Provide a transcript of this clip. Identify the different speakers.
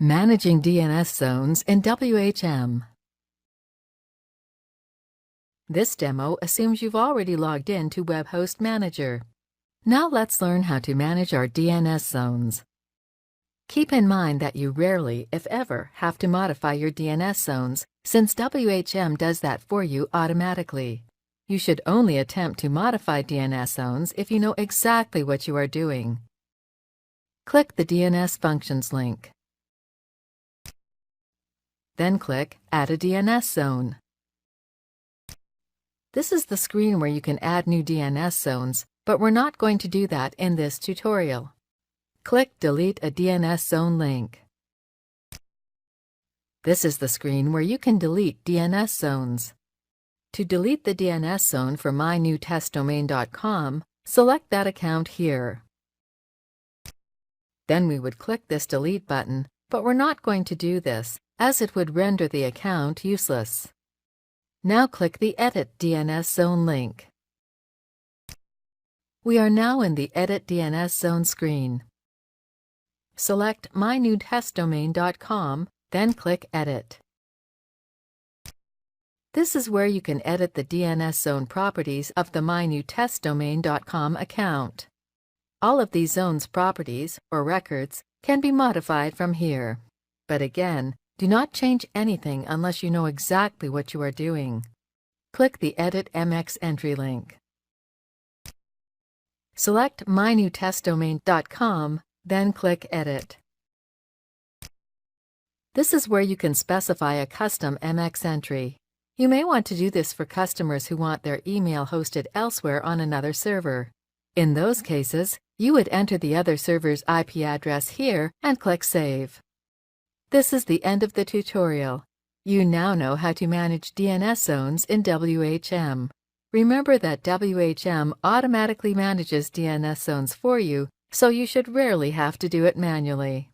Speaker 1: Managing DNS zones in WHM. This demo assumes you've already logged in to WebHost Manager. Now let's learn how to manage our DNS zones. Keep in mind that you rarely, if ever, have to modify your DNS zones, since WHM does that for you automatically. You should only attempt to modify DNS zones if you know exactly what you are doing. Click the DNS Functions link. Then click Add a DNS Zone. This is the screen where you can add new DNS zones, but we're not going to do that in this tutorial. Click Delete a DNS Zone link. This is the screen where you can delete DNS zones. To delete the DNS zone for mynewtestdomain.com, select that account here. Then we would click this Delete button, but we're not going to do this, as it would render the account useless. Now click the Edit DNS Zone link. We are now in the Edit DNS Zone screen. Select mynewtestdomain.com, then click Edit. This is where you can edit the DNS zone properties of the mynewtestdomain.com account. All of these zones' properties, or records, can be modified from here. But again, do not change anything unless you know exactly what you are doing. Click the Edit MX Entry link. Select mynewtestdomain.com, then click Edit. This is where you can specify a custom MX entry. You may want to do this for customers who want their email hosted elsewhere on another server. In those cases, you would enter the other server's IP address here and click Save. This is the end of the tutorial. You now know how to manage DNS zones in WHM. Remember that WHM automatically manages DNS zones for you, so you should rarely have to do it manually.